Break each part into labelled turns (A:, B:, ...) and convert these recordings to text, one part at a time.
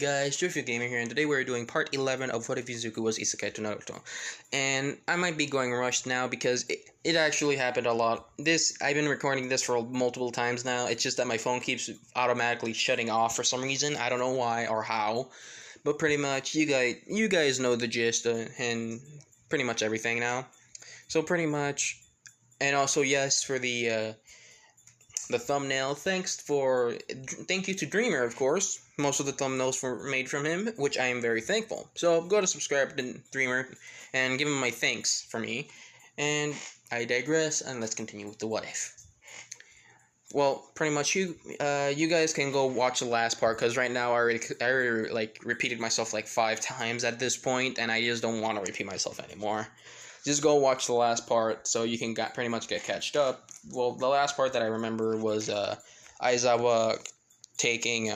A: guys, Jojo Gamer here, and today we're doing part 11 of What If Izuku Was Isekai to Naruto. And I might be going rushed now because it actually happened a lot. I've been recording this for multiple times now. It's just that my phone keeps automatically shutting off for some reason. I don't know why or how, but pretty much you guys know the gist and pretty much everything now. So pretty much, and also yes for the thumbnail. Thank you to Dreamer, of course. Most of the thumbnails were made from him, which I am very thankful. So go to subscribe to Dreamer and give him my thanks for me. And I digress, and let's continue with the what if. Well, pretty much you guys can go watch the last part because right now I already like repeated myself like 5 times at this point, and I just don't want to repeat myself anymore. Just go watch the last part so you can pretty much get catched up. Well, the last part that I remember was Aizawa taking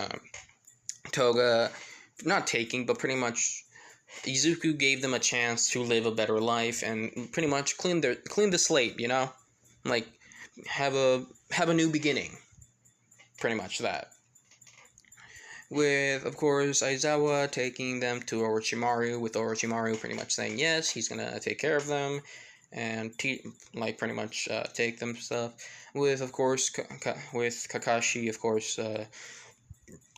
A: Toga, not taking, but pretty much Izuku gave them a chance to live a better life and pretty much clean the slate, you know, like have a new beginning, pretty much that. With, of course, Aizawa taking them to Orochimaru, with Orochimaru pretty much saying yes, he's gonna take care of them, and pretty much take them stuff. With, of course, with Kakashi, of course,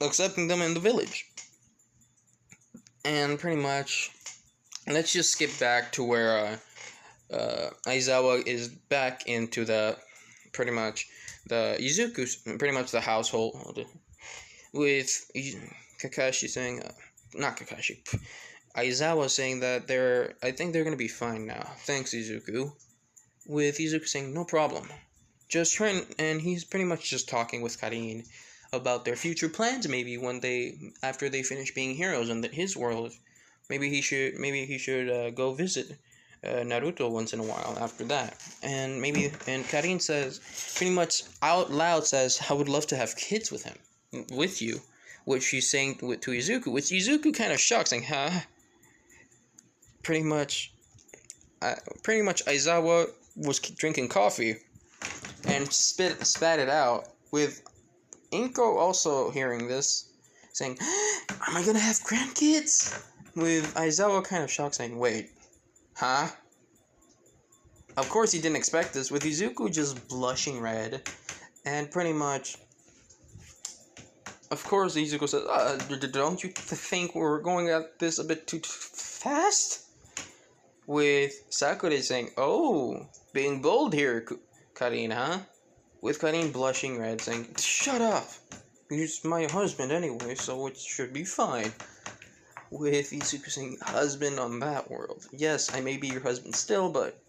A: accepting them in the village. And pretty much, let's just skip back to where Aizawa is back into pretty much the Izuku's, pretty much the household. With Kakashi saying, not Kakashi, Aizawa saying that I think they're gonna be fine now. Thanks, Izuku. With Izuku saying, no problem. Just trying, and he's pretty much just talking with Karin about their future plans. Maybe after they finish being heroes in his world, maybe he should go visit Naruto once in a while after that. And Karin says, pretty much out loud says, I would love to have kids with you, which she's saying to Izuku, which Izuku kind of shocked, saying, huh? Pretty much Aizawa was drinking coffee and spat it out, with Inko also hearing this, saying, am I gonna have grandkids? With Aizawa kind of shocked, saying, wait, huh? Of course he didn't expect this, with Izuku just blushing red, and pretty much, of course, Izuku says, don't you think we're going at this a bit too fast? With Sakura saying, oh, being bold here, Karin, huh? With Karin blushing red, saying, shut up! He's my husband anyway, so it should be fine. With Izuku saying, husband on that world. Yes, I may be your husband still, but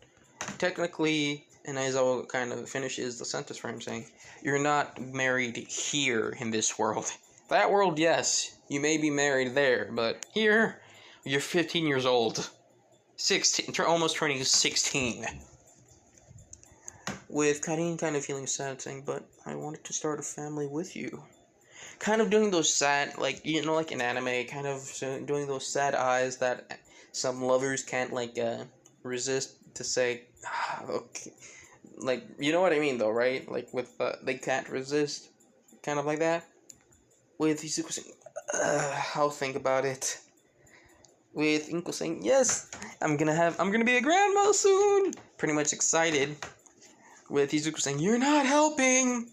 A: technically, and Aizawa kind of finishes the sentence for him, saying, you're not married here in this world. That world, yes, you may be married there, but here, you're 15 years old. 16, almost turning 16. With Karin kind of feeling sad, saying, but I wanted to start a family with you. Kind of doing those sad, like, you know, like in anime, kind of doing those sad eyes that some lovers can't, like, resist to say, okay. Like, you know what I mean, though, right? Like, with, they can't resist, kind of like that. With Izuku saying, I'll think about it. With Inko saying, yes, I'm gonna be a grandma soon. Pretty much excited. With Izuku saying, you're not helping.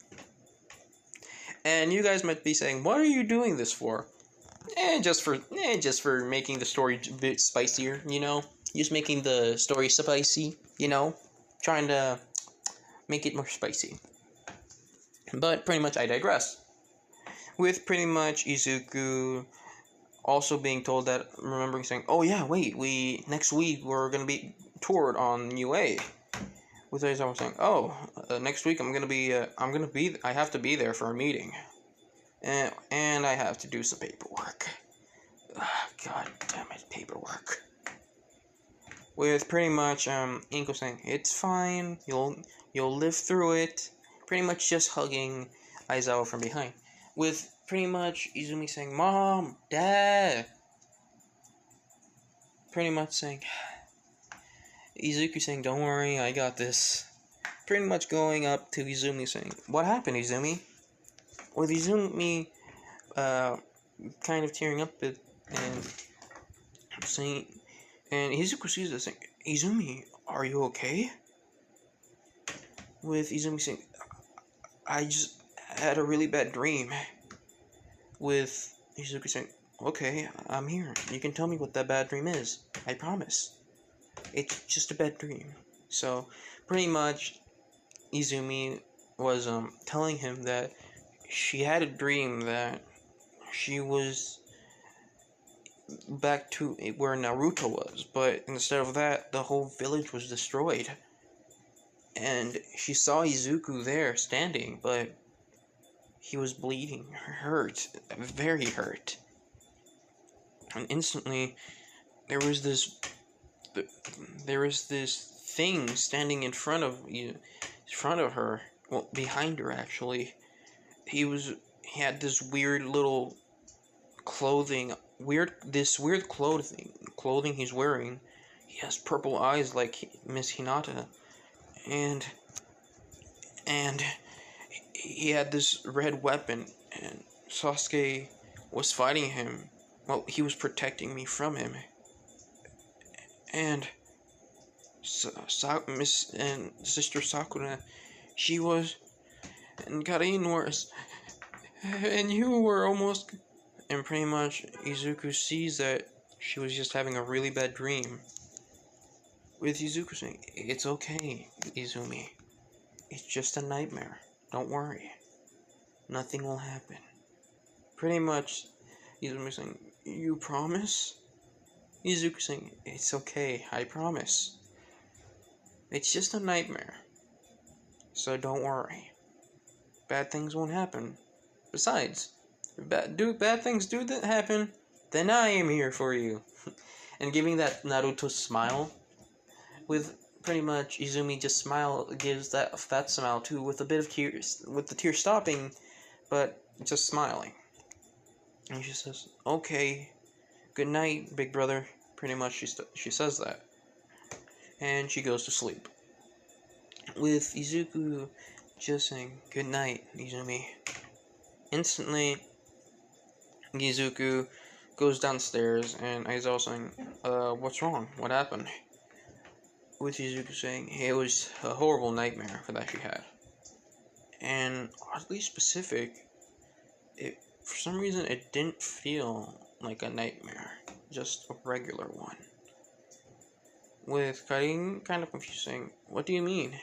A: And you guys might be saying, what are you doing this for? Just for making the story a bit spicier, you know? Just making the story spicy, you know? Trying to make it more spicy. But pretty much I digress. With pretty much Izuku also being told that, remembering saying, oh yeah, wait, next week we're gonna be toured on UA. With Aizawa saying, oh, next week I have to be there for a meeting. And I have to do some paperwork. God damn it, paperwork. With pretty much Inko saying, it's fine, you'll live through it. Pretty much just hugging Aizawa from behind. With pretty much Izumi saying, Mom, Dad. Pretty much saying, Izuku saying, don't worry, I got this. Pretty much going up to Izumi saying, what happened, Izumi? With Izumi kind of tearing up and saying, and Izuku sees this thing. Izumi, are you okay? With Izumi saying, I just had a really bad dream. With Izuku saying, okay, I'm here. You can tell me what that bad dream is. I promise. It's just a bad dream. So, pretty much, Izumi was telling him that she had a dream that she was back to where Naruto was, but instead of that, the whole village was destroyed. And she saw Izuku there standing, but he was bleeding, hurt, very hurt. And instantly, there was this thing standing in front of her, well, behind her actually. He had this weird little weird clothing he's wearing. He has purple eyes like Miss Hinata, and he had this red weapon, and Sasuke was fighting him. Well, he was protecting me from him, and Miss and Sister Sakura, she was, and Karin was, and you were almost, and pretty much Izuku sees that she was just having a really bad dream. With Izuku saying, it's okay, Izumi. It's just a nightmare. Don't worry. Nothing will happen. Pretty much, Izumi saying, you promise? Izuku saying, it's okay, I promise. It's just a nightmare. So don't worry. Bad things won't happen. Besides, if bad things do happen, then I am here for you. And giving that Naruto smile, with pretty much Izumi just gives that smile too, with a bit of tears, with the tears stopping, but just smiling. And she says, okay, good night, big brother. Pretty much she says that. And she goes to sleep. With Izuku just saying, good night, Izumi. Instantly, Izuku goes downstairs, and Aizawa saying, what's wrong? What happened? With Izuku saying, it was a horrible nightmare that she had. And oddly specific, for some reason it didn't feel like a nightmare, just a regular one. With Karin kind of confusing, what do you mean?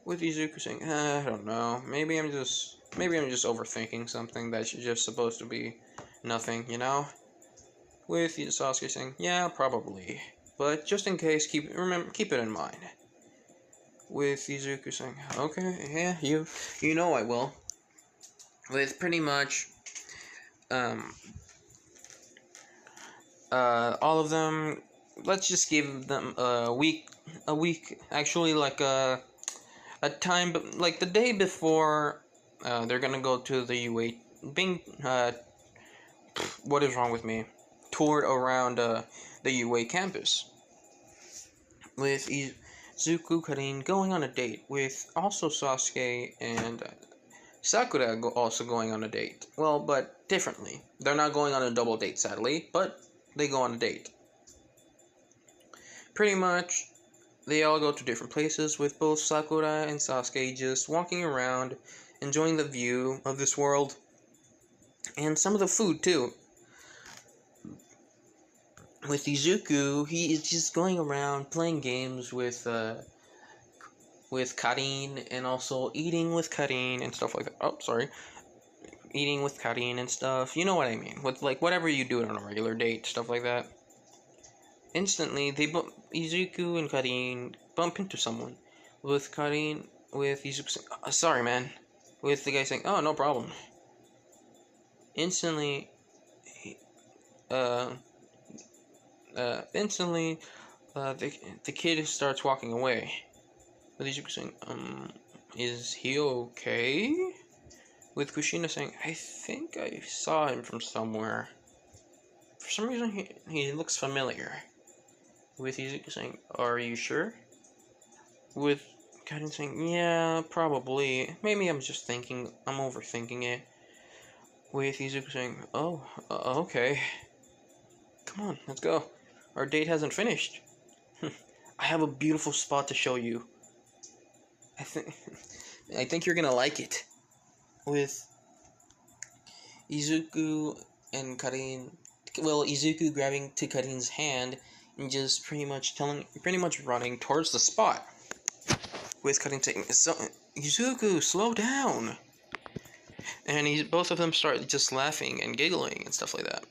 A: With Izuku saying, I don't know, maybe I'm just overthinking something that's just supposed to be nothing, you know? With Sasuke saying, yeah, probably, but just in case, keep it in mind. With Izuku saying, okay, yeah, you know I will. With pretty much all of them, let's just give them a week, actually, like a time, but like the day before they're gonna go to the UA, what is wrong with me, toured around the UA campus, with Izuku Karin going on a date, with also Sasuke and Sakura also going on a date. Well, but differently. They're not going on a double date, sadly, but they go on a date. Pretty much, they all go to different places, with both Sakura and Sasuke just walking around, enjoying the view of this world, and some of the food too. With Izuku, he is just going around playing games with Karin, and also eating with Karin and stuff like that. Oh, sorry. Eating with Karin and stuff. You know what I mean. With, like, whatever you do on a regular date, stuff like that. Instantly, Izuku and Karin bump into someone. With Izuku saying, sorry, man. With the guy saying, oh, no problem. Instantly, the kid starts walking away. With Izuku saying, is he okay? With Kushina saying, I think I saw him from somewhere. For some reason, he looks familiar. With Izuku saying, are you sure? With Karin saying, yeah, probably. Maybe I'm overthinking it. With Izuku saying, "Oh, okay. Come on, let's go. Our date hasn't finished. I have a beautiful spot to show you. I think, I think you're gonna like it." With Izuku and Karin, well, Izuku grabbing to Karin's hand and just pretty much running towards the spot. With Karin saying, "So, Izuku, slow down." And both of them start just laughing and giggling and stuff like that.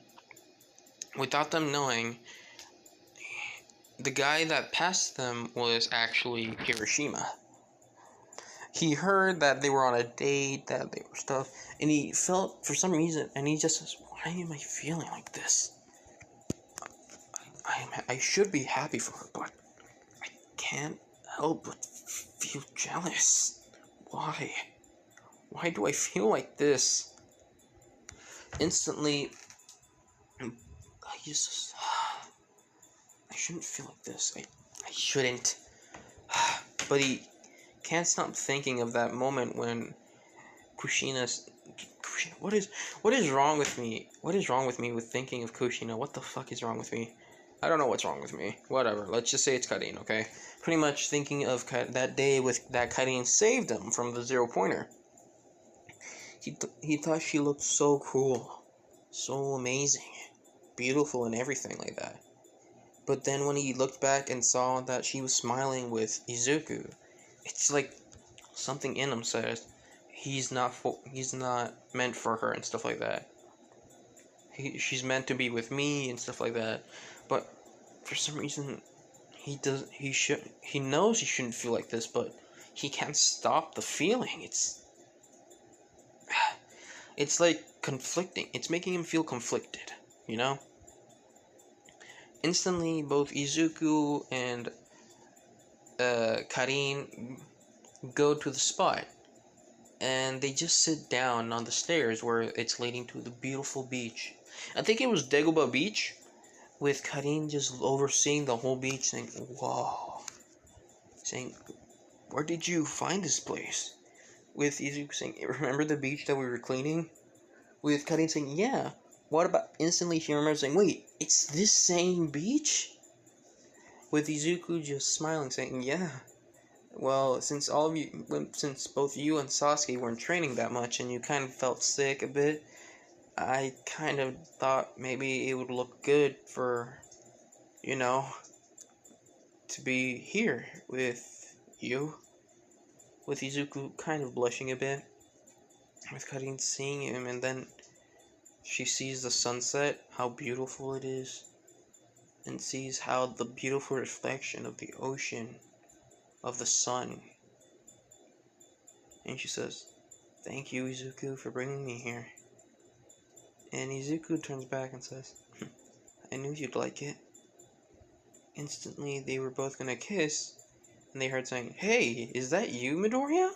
A: Without them knowing, the guy that passed them was actually Hiroshima. He heard that they were on a date, that they were stuff, and he felt, for some reason, and he just says, "Why am I feeling like this? I should be happy for her, but I can't help but feel jealous. Why? Why do I feel like this?" Instantly, I shouldn't feel like this. I shouldn't. But he can't stop thinking of that moment when Kushina's... what is wrong with me? What is wrong with me with thinking of Kushina? What the fuck is wrong with me? I don't know what's wrong with me. Whatever. Let's just say it's Karin, okay? Pretty much thinking of that day with that Karin saved him from the zero-pointer. He thought she looked so cool, so amazing, beautiful and everything like that. But then when he looked back and saw that she was smiling with Izuku, it's like something in him says he's not meant for her and stuff like that. She's meant to be with me and stuff like that. But for some reason he knows he shouldn't feel like this, but he can't stop the feeling. It's like conflicting. It's making him feel conflicted, you know? Instantly, both Izuku and Karin go to the spot, and they just sit down on the stairs where it's leading to the beautiful beach. I think it was Dagobah Beach, with Karin just overseeing the whole beach, saying, "Whoa," saying, "Where did you find this place?" With Izuku saying, "Remember the beach that we were cleaning?" With Karin saying, "Yeah." What about instantly she remembers saying, "Wait, it's this same beach?" With Izuku just smiling, saying, "Yeah. Well, since both you and Sasuke weren't training that much, and you kind of felt sick a bit, I kind of thought maybe it would look good for, you know, to be here with you." With Izuku kind of blushing a bit, with Karin seeing him, and then she sees the sunset, how beautiful it is, and sees how the beautiful reflection of the ocean, of the sun. And she says, "Thank you, Izuku, for bringing me here." And Izuku turns back and says, "I knew you'd like it." Instantly, they were both gonna kiss, and they heard saying, "Hey, is that you, Midoriya?"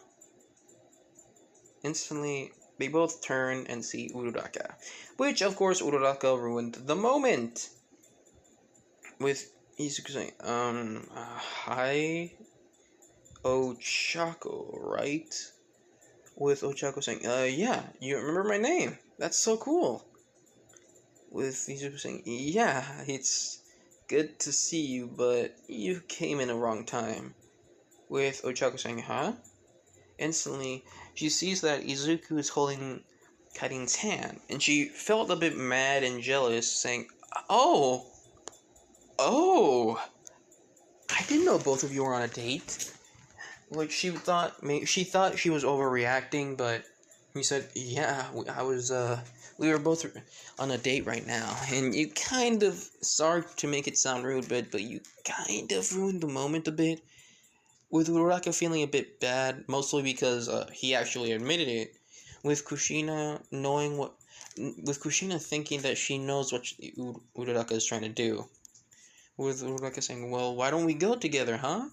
A: Instantly, they both turn and see Uraraka, which, of course, Uraraka ruined the moment. With Izuku saying, hi, Ochako, right?" With Ochako saying, "Yeah, you remember my name. That's so cool." With Izuku saying, "Yeah, it's good to see you, but you came in the wrong time." With Ochako saying, "Huh?" Instantly, she sees that Izuku is holding Karin's hand, and she felt a bit mad and jealous, saying, "Oh, oh, I didn't know both of you were on a date." Like, she thought she was overreacting, but he said, "Yeah, we were both on a date right now." And you kind of, sorry to make it sound rude, but you kind of ruined the moment a bit. With Uraraka feeling a bit bad, mostly because he actually admitted it. With Kushina thinking that she knows what Uraraka is trying to do. With Uraraka saying, "Well, why don't we go together, huh?"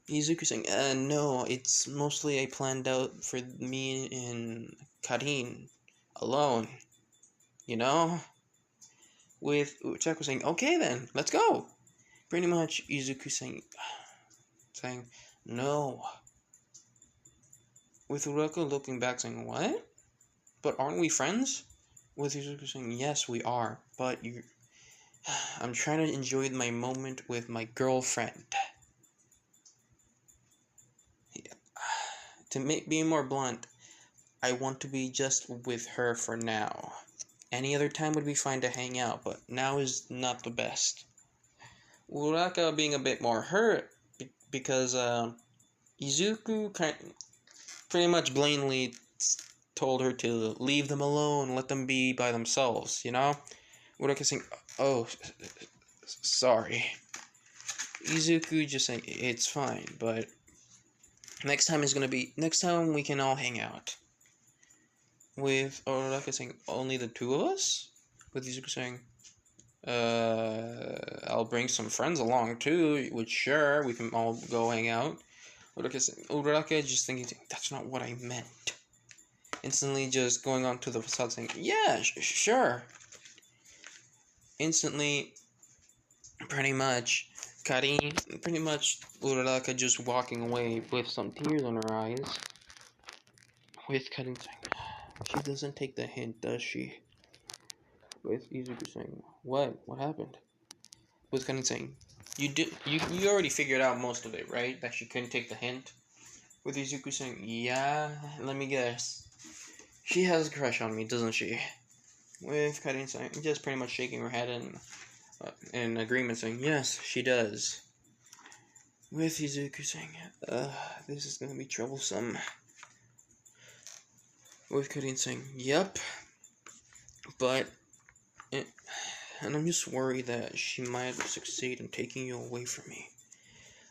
A: Izuku saying, "No, it's mostly I planned out for me and Karin alone, you know?" With Uchako saying, "Okay then, let's go." Pretty much Izuku saying, "No." With Uraraka looking back saying, "What? But aren't we friends?" With Izuku saying, yes, we are, but you. I'm trying to enjoy my moment with my girlfriend. To be more blunt, I want to be just with her for now. Any other time would be fine to hang out, but now is not the best. Uraka being a bit more hurt because Izuku pretty much blatantly told her to leave them alone, let them be by themselves, you know? Uraka saying, oh, sorry. Izuku just saying, it's fine, but next time we can all hang out. With Uraka saying, only the two of us? With Izuku saying, I'll bring some friends along too, which sure, we can all go hang out. Uraka just thinking, that's not what I meant. Instantly just going on to the facade saying, yeah, sure. Instantly, pretty much Uraraka just walking away with some tears in her eyes. With Karin saying, she doesn't take the hint, does she? With Izuku saying, what? What happened? With Karin saying, you already figured out most of it, right? That she couldn't take the hint. With Izuku saying, yeah, let me guess. She has a crush on me, doesn't she? With Karin saying, just pretty much shaking her head and in agreement saying, yes, she does. With Izuku saying, this is gonna be troublesome. With Karin saying, yep, but, and I'm just worried that she might succeed in taking you away from me.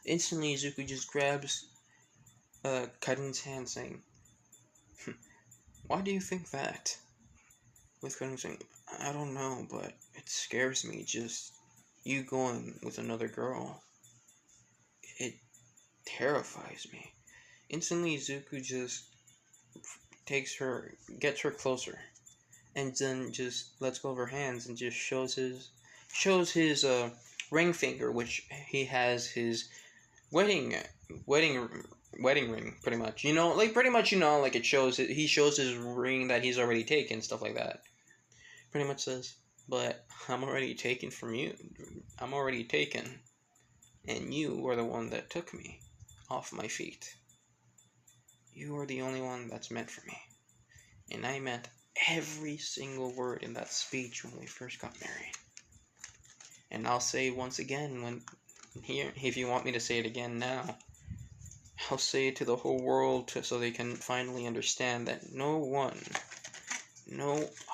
A: Instantly, Izuku just grabs Karin's hand saying, why do you think that? With Karin saying, I don't know, but it scares me just you going with another girl. It terrifies me. Instantly, Izuku just gets her closer, and then just lets go of her hands and just shows his ring finger, which he has his wedding ring, pretty much. Like it shows it. He shows his ring that he's already taken, stuff like that. Pretty much says, but I'm already taken from you. I'm already taken, and you were the one that took me off my feet. You are the only one that's meant for me. And I meant every single word in that speech when we first got married. And I'll say once again, if you want me to say it again now, I'll say it to the whole world so they can finally understand that no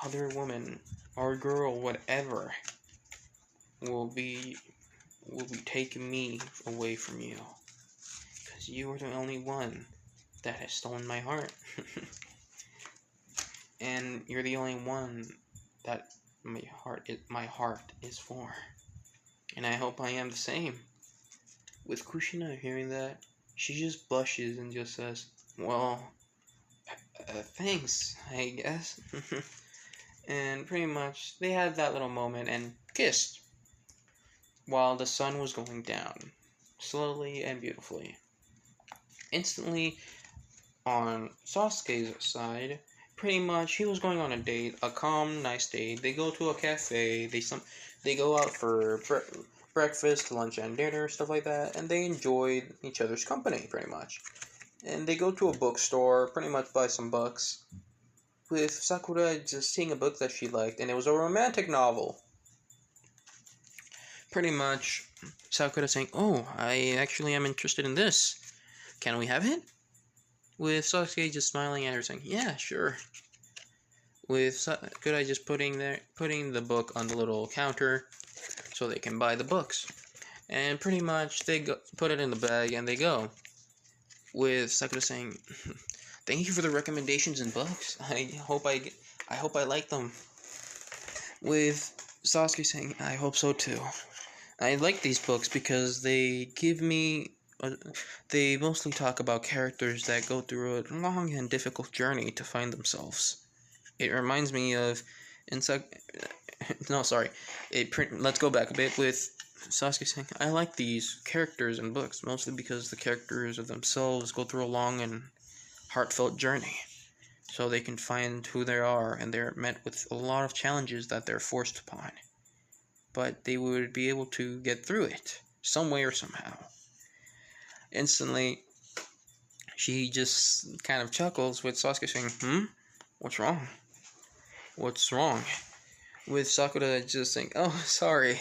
A: other woman or girl, whatever, will be taking me away from you. Because you are the only one that has stolen my heart. And you're the only one that my heart is for. And I hope I am the same. With Kushina hearing that, she just blushes and just says, well, thanks, I guess. And pretty much, they had that little moment and kissed while the sun was going down, slowly and beautifully. Instantly, on Sasuke's side, pretty much, he was going on a date, a calm, nice date. They go to a cafe, they go out for breakfast, lunch, and dinner, stuff like that, and they enjoy each other's company, pretty much. And they go to a bookstore, pretty much buy some books, with Sakura just seeing a book that she liked, and it was a romantic novel. Pretty much, Sakura saying, oh, I actually am interested in this. Can we have it? With Sasuke just smiling at her saying, yeah, sure. With Sakura just putting the book on the little counter so they can buy the books. And pretty much they put it in the bag and they go. With Sakura saying, thank you for the recommendations and books. I hope I like them. With Sasuke saying, I hope so too. I like these books because they give me they mostly talk about characters that go through a long and difficult journey to find themselves. It reminds me of let's go back a bit with Sasuke saying, I like these characters and books mostly because the characters of themselves go through a long and heartfelt journey. so they can find who they are, and they're met with a lot of challenges that they're forced upon. But they would be able to get through it, some way or somehow. Instantly, she just kind of chuckles with Sasuke saying, What's wrong? What's wrong? With Sakura just saying, oh, sorry.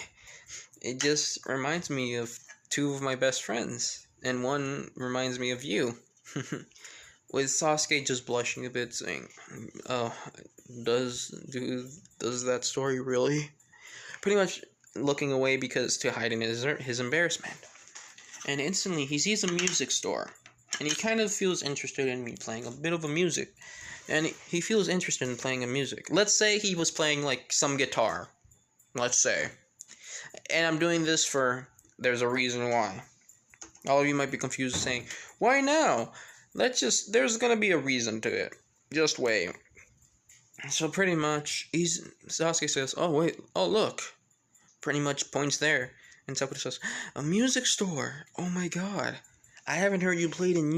A: It just reminds me of two of my best friends, and one reminds me of you. With Sasuke just blushing a bit, saying, "Oh, does that story really?" Pretty much looking away because to hide in his embarrassment. And instantly he sees a music store, and he kind of feels interested in me playing a bit of a music. And he feels interested in playing a music. Let's say he was playing like some guitar. Let's say. And I'm doing this for there's a reason why. All of you might be confused saying, why now? There's gonna be a reason to it. Just wait. So pretty much, Sasuke says, oh wait, oh look. Pretty much points there. And Sakura says, a music store. Oh my god. I haven't heard you played in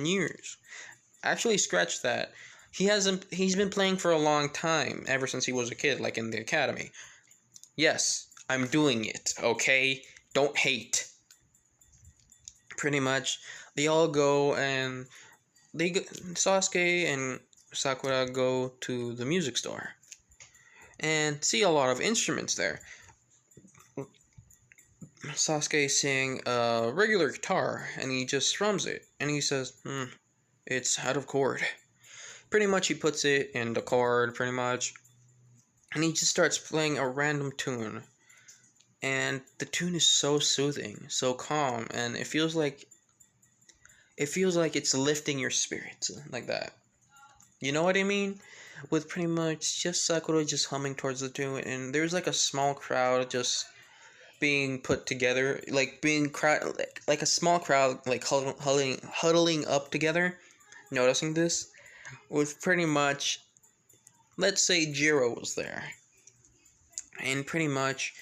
A: years. Actually, scratch that. He's been playing for a long time, ever since he was a kid, like in the academy. Yes, I'm doing it, okay? Don't hate. Pretty much, they all go and Sasuke and Sakura go to the music store and see a lot of instruments there. Sasuke sing a regular guitar and he just strums it and he says, it's out of chord. Pretty much he puts it in the chord, pretty much, and he just starts playing a random tune. And the tune is so soothing, so calm, and it feels like it's lifting your spirits, like that. You know what I mean? With pretty much just Sakura just humming towards the tune, and there's like a small crowd just being put together, like like a small crowd, like huddling up together. Noticing this, with pretty much, let's say Jiro was there, and pretty much,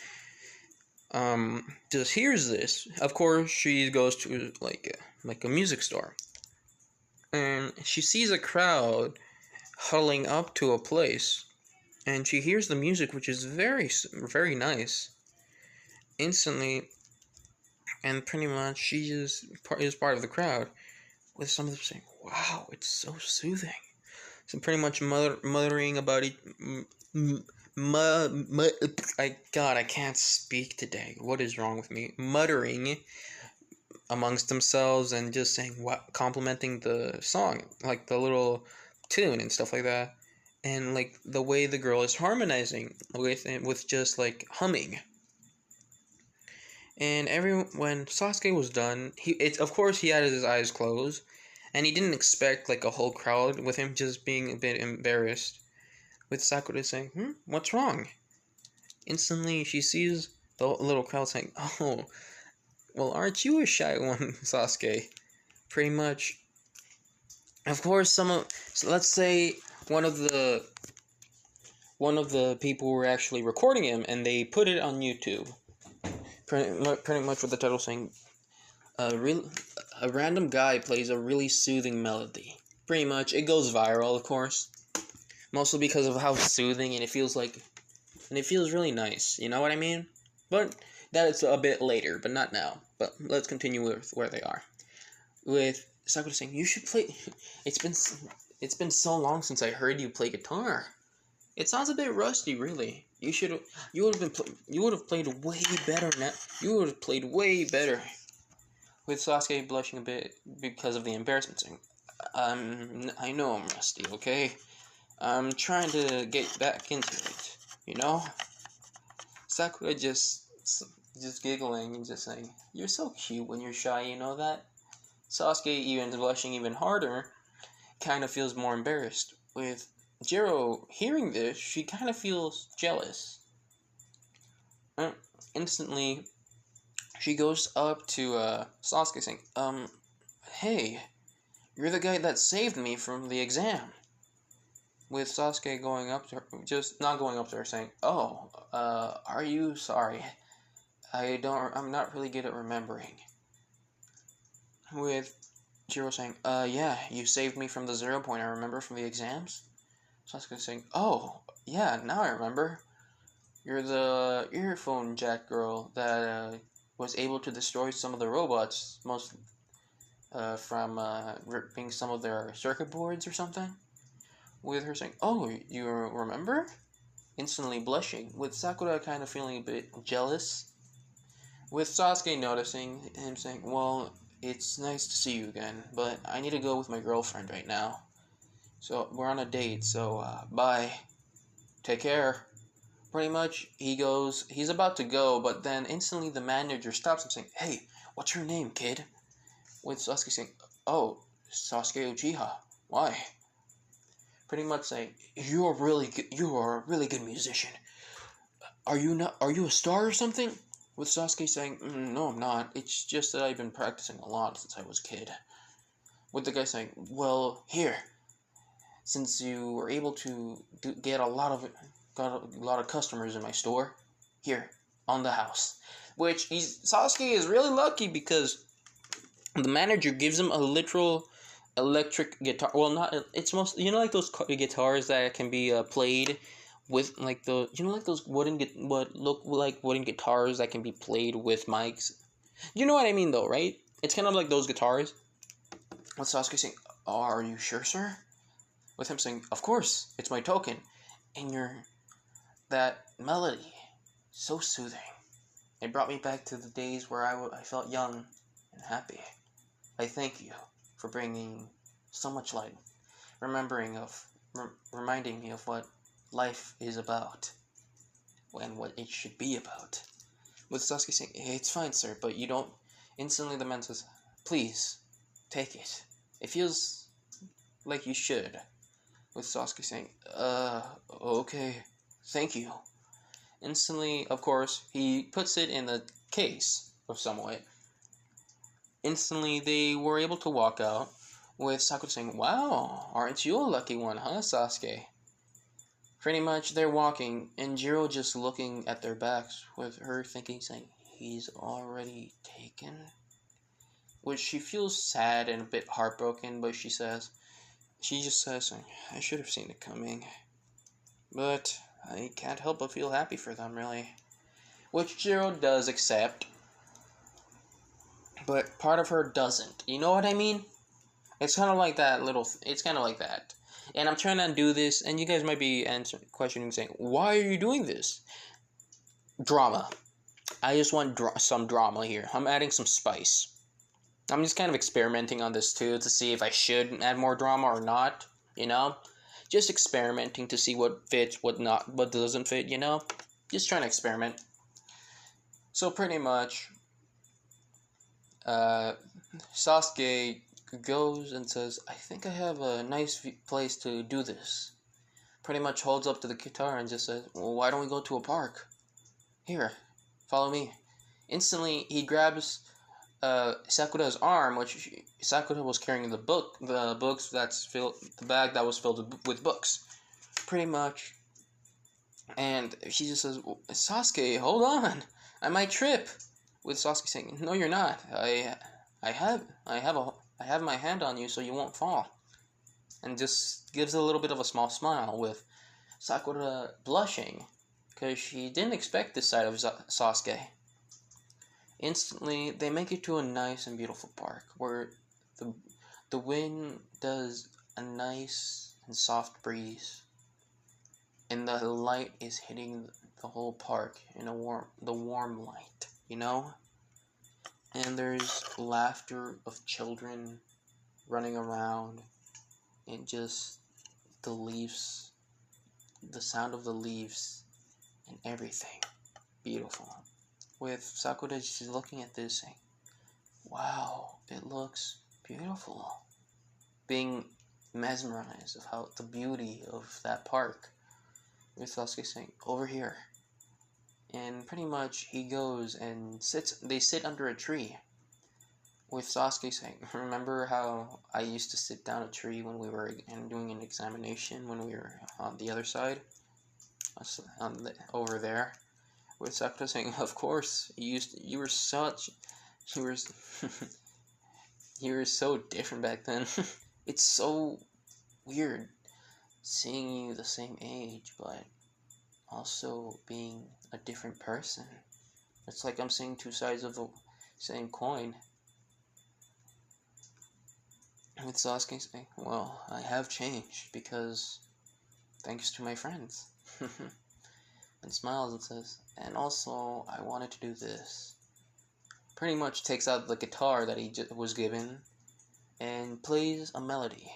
A: just hears this. Of course, she goes to like a music store, and she sees a crowd huddling up to a place, and she hears the music, which is very, very nice. Instantly, and pretty much she is part of the crowd, with some of them saying, "Wow, it's so soothing." So pretty much muttering about it. I can't speak today. What is wrong with me? Muttering amongst themselves and just saying complimenting the song, like the little tune and stuff like that, and like the way the girl is harmonizing with just like humming. And when Sasuke was done, of course he had his eyes closed, and he didn't expect like a whole crowd with him just being a bit embarrassed. With Sakura saying, what's wrong? Instantly, she sees the little crowd saying, oh, well, aren't you a shy one, Sasuke? Pretty much. Of course, so let's say one of the people were actually recording him, and they put it on YouTube. Pretty much with the title saying, a random guy plays a really soothing melody. Pretty much, it goes viral, of course. Mostly because of how soothing, and it feels really nice, you know what I mean? But that's a bit later, but not now. But let's continue with where they are. With Sakura saying, you should play, it's been so long since I heard you play guitar. It sounds a bit rusty, really. You would have played way better now. You would have played way better. With Sasuke blushing a bit because of the embarrassment, saying, I know I'm rusty, okay? I'm trying to get back into it, you know? Sakura just giggling and just saying, you're so cute when you're shy, you know that? Sasuke, even blushing even harder, kind of feels more embarrassed. With Jiro hearing this, she kind of feels jealous. Instantly, she goes up to Sasuke saying, hey, you're the guy that saved me from the exam. With Sasuke going up to her, just not going up to her, saying, oh, are you sorry? I'm not really good at remembering. With Jiro saying, yeah, you saved me from the 0 point, I remember, from the exams? Sasuke saying, oh, yeah, now I remember. You're the earphone jack girl that was able to destroy some of the robots, most from ripping some of their circuit boards or something. With her saying, oh, you remember? Instantly blushing, with Sakura kind of feeling a bit jealous. With Sasuke noticing him saying, well, it's nice to see you again, but I need to go with my girlfriend right now. So we're on a date, so bye. Take care. Pretty much, he's about to go, but then instantly the manager stops him saying, hey, what's your name, kid? With Sasuke saying, oh, Sasuke Uchiha. Why? Pretty much saying, you are a really good musician. Are you a star or something? With Sasuke saying, no, I'm not. It's just that I've been practicing a lot since I was a kid. With the guy saying, well, here, since you were able to get got a lot of customers in my store, here, on the house. Which Sasuke is really lucky because the manager gives him a literal electric guitar. Well, not it's most like those guitars that can be played with like like those what look like wooden guitars that can be played with mics. You know what I mean, though, right? It's kind of like those guitars. With Sasuke saying, oh, "Are you sure, sir?" With him saying, "Of course, it's my token." And that melody, so soothing. It brought me back to the days where I felt young and happy. I thank you for bringing so much light, reminding me of what life is about and what it should be about. With Sasuke saying, hey, it's fine, sir, but you don't. Instantly, the man says, please, take it. It feels like you should. With Sasuke saying, okay, thank you. Instantly, of course, he puts it in the case of some way. Instantly, they were able to walk out, with Sakura saying, wow, aren't you a lucky one, huh, Sasuke? Pretty much, they're walking, and Jiro just looking at their backs, with her thinking, saying, he's already taken? Which she feels sad and a bit heartbroken, but she just says, I should have seen it coming. But I can't help but feel happy for them, really. Which Jiro does accept, but part of her doesn't. You know what I mean? It's kind of like that it's kind of like that. And I'm trying to do this, and you guys might be questioning, saying, why are you doing this? Drama. I just want some drama here. I'm adding some spice. I'm just kind of experimenting on this too to see if I should add more drama or not, Just experimenting to see what fits, what doesn't fit, Just trying to experiment. So pretty much, Sasuke goes and says, I think I have a nice place to do this. Pretty much holds up to the guitar and just says, well, why don't we go to a park? Here, follow me. Instantly, he grabs Sakura's arm, which Sakura was carrying the bag that was filled with books. Pretty much. And she just says, Sasuke, hold on, I might trip. With Sasuke saying, no, you're not. I have my hand on you so you won't fall. And just gives a little bit of a small smile, with Sakura blushing, because she didn't expect this side of Sasuke. Instantly, they make it to a nice and beautiful park, where the wind does a nice and soft breeze, and the light is hitting the whole park in the warm light, And there's laughter of children running around, and just the leaves, the sound of the leaves, and everything. Beautiful. With Sakura just looking at this saying, wow, it looks beautiful. Being mesmerized of how the beauty of that park. With Sasuke saying, over here. And pretty much he goes and they sit under a tree. With Sasuke saying, remember how I used to sit down a tree when we were doing an examination when we were on the other side? Over there. With Sakura saying, of course, you were You were so different back then. It's so weird seeing you the same age, but also being a different person. It's like I'm seeing two sides of the same coin. With Sasuke saying, well, I have changed because thanks to my friends. And smiles and says, and also I wanted to do this. Pretty much takes out the guitar that he was given and plays a melody.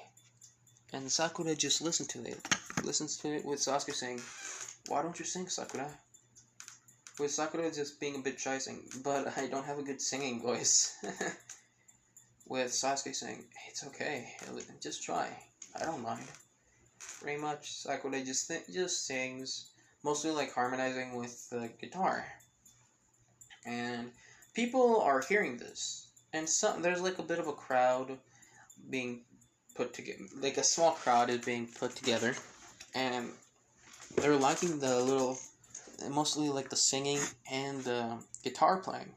A: And Sakura just listens to it with Sasuke saying, why don't you sing, Sakura? With Sakura just being a bit shy saying, but I don't have a good singing voice. With Sasuke saying, it's okay, just try, I don't mind. Pretty much Sakura just sings, mostly like harmonizing with the guitar. And people are hearing this. And there's like a bit of a crowd being put together, like a small crowd is being put together. And they're liking the little, mostly like the singing and the guitar playing.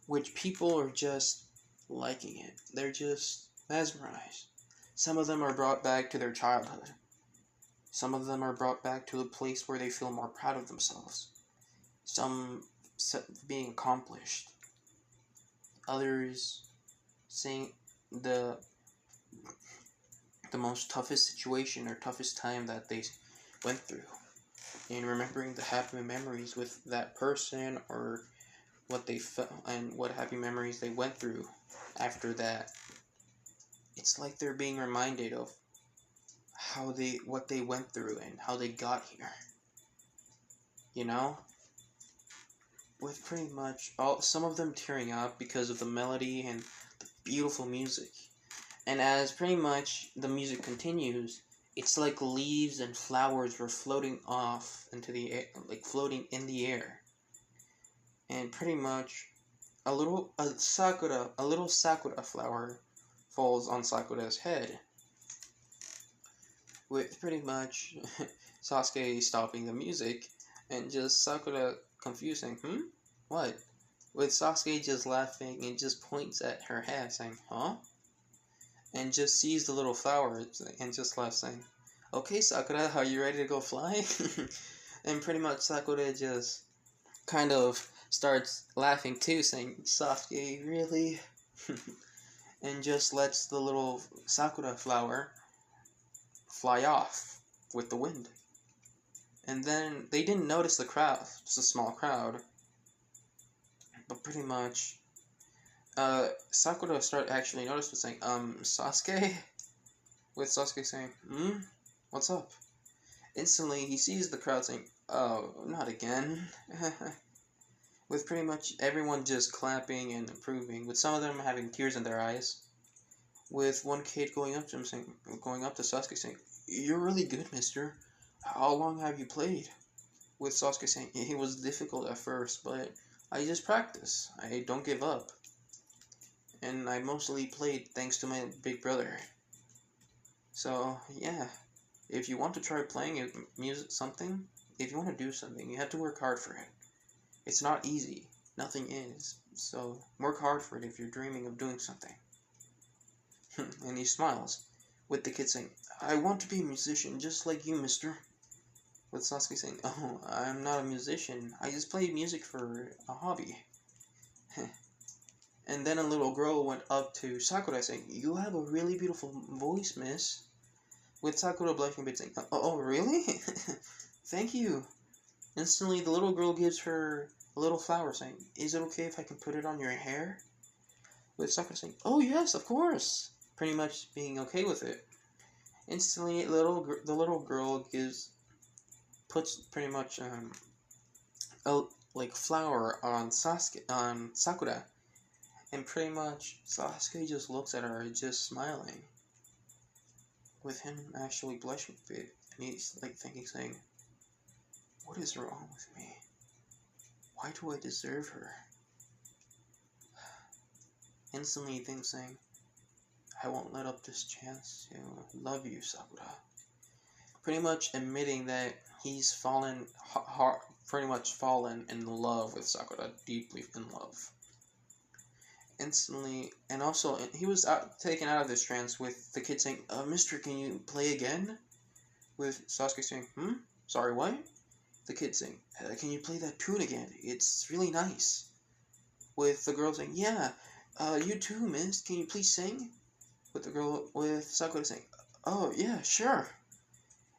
A: Which people are just liking it. They're just mesmerized. Some of them are brought back to their childhood. Some of them are brought back to a place where they feel more proud of themselves. Some being accomplished. Others saying the most toughest situation or toughest time that they went through. And remembering the happy memories with that person or what they felt and what happy memories they went through after that. It's like they're being reminded of what they went through and how they got here. You know? With pretty much some of them tearing up because of the melody and the beautiful music. And as pretty much the music continues, it's like leaves and flowers were floating off into the air, like floating in the air. And pretty much a little sakura flower falls on Sakura's head. With pretty much Sasuke stopping the music and just Sakura confusing, what? With Sasuke just laughing and just points at her head saying, huh? And just sees the little flower and just laughs saying, okay, Sakura, are you ready to go fly? And pretty much Sakura just kind of starts laughing too, saying, Sasuke, really? And just lets the little Sakura flower fly off with the wind. And then they didn't notice the crowd, just a small crowd. But pretty much, Sakura started actually noticed was saying, Sasuke? With Sasuke saying, what's up? Instantly, he sees the crowd saying, oh, not again. With pretty much everyone just clapping and approving, with some of them having tears in their eyes. With one kid going up to Sasuke saying, you're really good, mister. How long have you played? With Sasuke saying, it was difficult at first, but I just practice. I don't give up. And I mostly played thanks to my big brother. So, yeah. If you want to try playing if you want to do something, you have to work hard for it. It's not easy. Nothing is. So, work hard for it if you're dreaming of doing something. And he smiles, with the kid saying, I want to be a musician just like you, mister. With Sasuke saying, oh, I'm not a musician. I just play music for a hobby. And then a little girl went up to Sakura saying, you have a really beautiful voice, miss. With Sakura blushing a bit saying, oh, really? Thank you. Instantly, the little girl gives her a little flower saying, is it okay if I can put it on your hair? With Sakura saying, oh yes, of course. Pretty much being okay with it. Instantly, the little girl puts pretty much a flower on Sakura, and pretty much Sasuke just looks at her, just smiling, with him actually blushing a bit, and he's like thinking, saying, "What is wrong with me? Why do I deserve her?" Instantly, he thinks, saying, "I won't let up this chance to love you, Sakura." Pretty much admitting that he's pretty much fallen in love with Sakura, deeply in love. instantly, and also he was taken out of this trance with the kid saying, Mister, can you play again? With Sasuke saying, sorry, what? The kid saying, can you play that tune again? It's really nice. With the girl saying, yeah, you too, miss, can you please sing? With Sakura saying, oh, yeah, sure.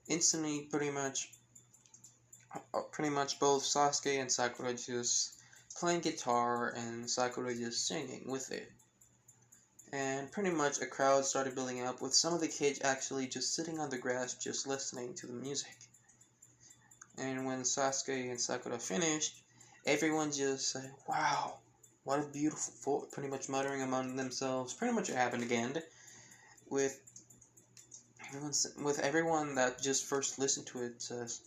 A: Instantly, pretty much both Sasuke and Sakura just playing guitar and Sakura just singing with it. And pretty much a crowd started building up with some of the kids actually just sitting on the grass just listening to the music. And when Sasuke and Sakura finished, everyone just said, wow, what a beautiful, pretty much muttering among themselves. Pretty much it happened again with everyone that just first listened to it says,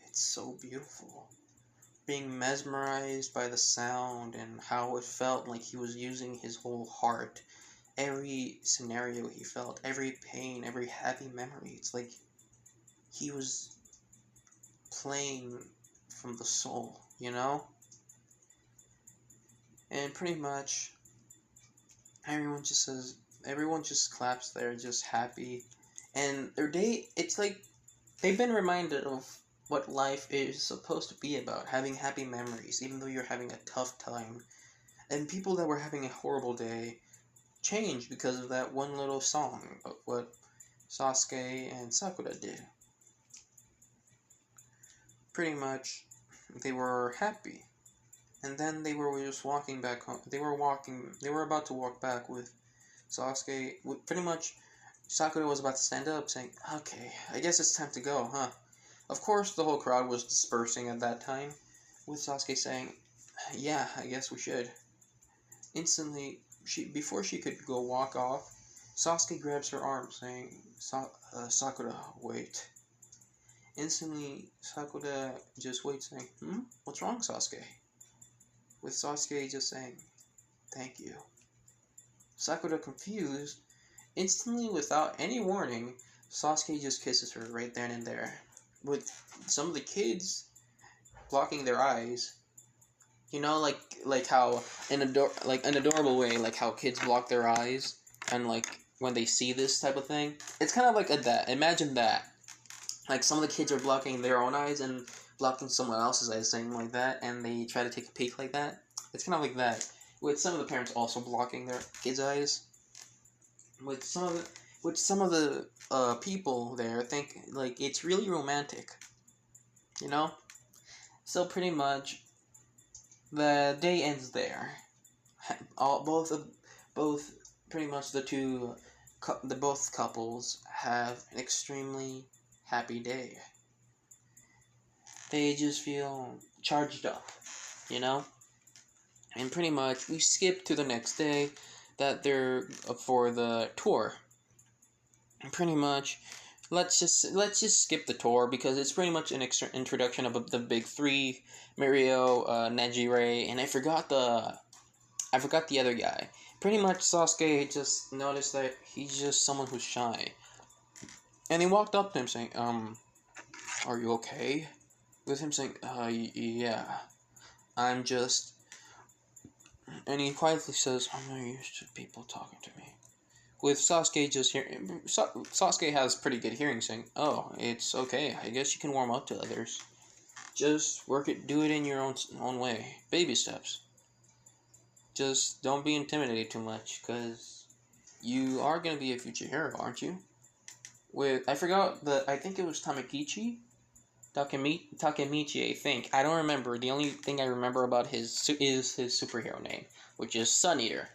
A: it's so beautiful. Being mesmerized by the sound and how it felt like he was using his whole heart. Every scenario he felt, every pain, every happy memory. It's like he was playing from the soul, you know? And pretty much everyone just claps there, just happy. And their day, it's like they've been reminded of what life is supposed to be about, having happy memories, even though you're having a tough time. And people that were having a horrible day changed because of that one little song of what Sasuke and Sakura did. Pretty much, they were happy. And then they were just walking back home. They were about to walk back with Sasuke. Pretty much, Sakura was about to stand up saying, okay, I guess it's time to go, huh? Of course, the whole crowd was dispersing at that time, with Sasuke saying, yeah, I guess we should. Instantly, before she could go walk off, Sasuke grabs her arm, saying, Sakura, wait. Instantly, Sakura just waits, saying, what's wrong, Sasuke? With Sasuke just saying, thank you. Sakura confused, instantly without any warning, Sasuke just kisses her right then and there. With some of the kids blocking their eyes, you know, like how in an adorable way, like how kids block their eyes, and like when they see this type of thing, it's kind of like that. Imagine that, like some of the kids are blocking their own eyes and blocking someone else's eyes, saying like that, and they try to take a peek like that. It's kind of like that. With some of the parents also blocking their kids' eyes. With some of the people there think like it's really romantic, you know. So pretty much, the day ends there. Both pretty much the both couples have an extremely happy day. They just feel charged up, you know. And pretty much we skip to the next day that they're for the tour. And pretty much let's just skip the tour because it's pretty much an introduction of the big three, Mirio, Nejire, and I forgot the other guy. Pretty much Sasuke just noticed that he's just someone who's shy. And he walked up to him saying, are you okay? With him saying, yeah, I'm just... And he quietly says, I'm not used to people talking to me. With Sasuke just hearing... Sasuke has pretty good hearing, saying, oh, it's okay, I guess you can warm up to others. Just do it in your own way. Baby steps. Just don't be intimidated too much, because you are going to be a future hero, aren't you? I think it was Takemichi, I think. I don't remember. The only thing I remember about is his superhero name, which is Sun Eater.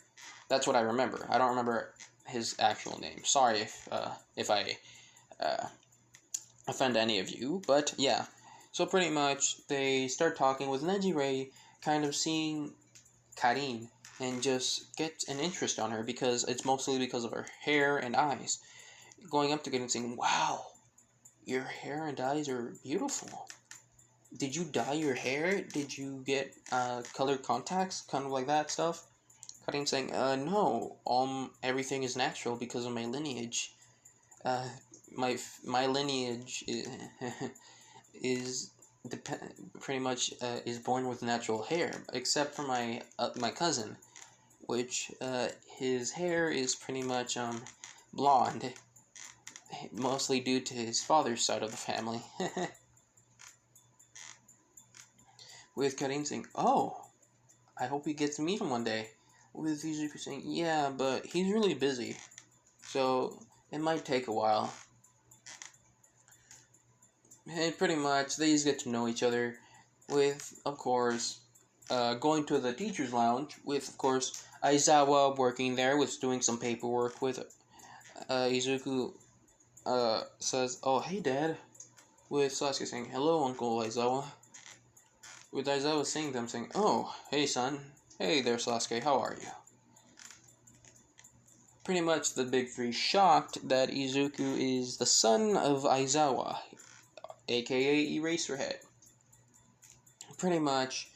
A: That's what I remember. I don't remember his actual name. Sorry if I offend any of you, but yeah. So pretty much, they start talking with Nejire, kind of seeing Karin, and just get an interest on her, because it's mostly because of her hair and eyes. Going up to Karin and saying, wow, your hair and eyes are beautiful. Did you dye your hair? Did you get colored contacts? Kind of like that stuff. Karin saying, no, everything is natural because of my lineage. My lineage is pretty much is born with natural hair, except for my cousin. which his hair is pretty much blonde, mostly due to his father's side of the family. With Karin saying, "Oh, I hope we get to meet him one day." With Izuku saying, "Yeah, but he's really busy, so it might take a while." And pretty much, they just get to know each other. With, of course, going to the teacher's lounge. With, of course, Aizawa working there, with doing some paperwork. With Izuku says, "Oh, hey, Dad." With Sasuke saying, "Hello, Uncle Aizawa." With Aizawa seeing them saying, "Oh, hey, son. Hey there, Sasuke. How are you?" Pretty much the big three shocked that Izuku is the son of Aizawa, aka Eraserhead. Pretty much,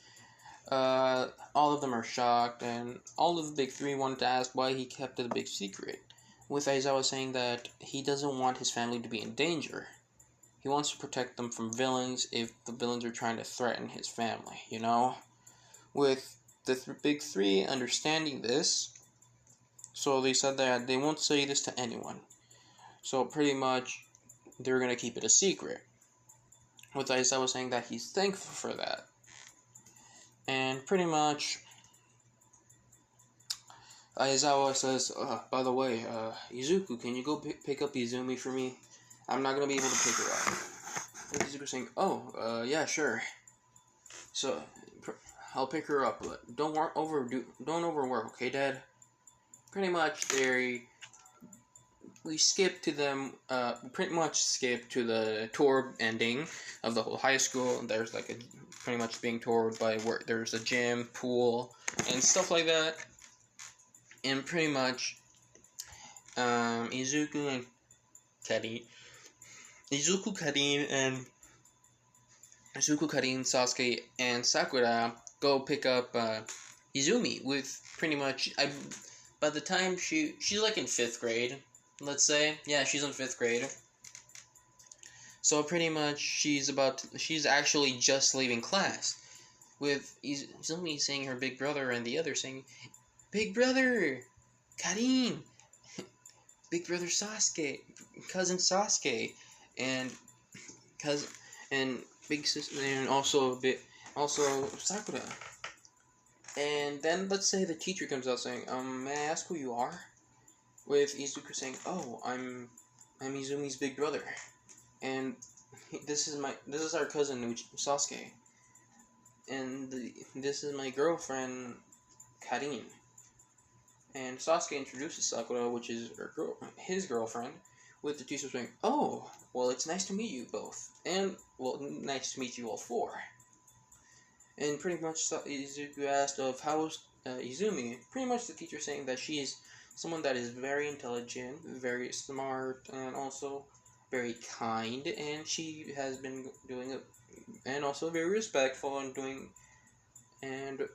A: all of them are shocked, and all of the big three wanted to ask why he kept it a big secret. With Aizawa saying that he doesn't want his family to be in danger. He wants to protect them from villains if the villains are trying to threaten his family, you know? With the big three understanding this, so they said that they won't say this to anyone. So pretty much, they're going to keep it a secret. With Aizawa saying that he's thankful for that. And pretty much, Aizawa says, by the way, Izuku, can you go pick up Izumi for me? I'm not going to be able to pick her up. And Izuku saying, oh, yeah, sure. So, I'll pick her up, but don't overwork, okay, Dad? Pretty much, we skip to them, pretty much skip to the tour ending of the whole high school. There's like pretty much being toured by where there's a gym, pool, and stuff like that. And pretty much, Izuku, Karin, Sasuke, and Sakura go pick up Izumi with pretty much. By the time she's like in 5th grade, let's say, yeah, she's in 5th grade. So pretty much she's actually just leaving class, with Izumi saying her big brother and the other saying, "Big brother, Karin, big brother Sasuke, cousin Sasuke, and cousin and big sister, and also Sakura." And then let's say the teacher comes out saying, "May I ask who you are?" With Izuku saying, "Oh, I'm Izumi's big brother, and this is our cousin Sasuke, and this is my girlfriend Karin." And Sasuke introduces Sakura, which is his girlfriend, with the teacher saying, "Oh, well, it's nice to meet you both, and well, nice to meet you all four." And pretty much Izuku asked of how's Izumi. Pretty much the teacher saying that she is someone that is very intelligent, very smart, and also very kind, and she has been doing it, and also very respectful and doing, and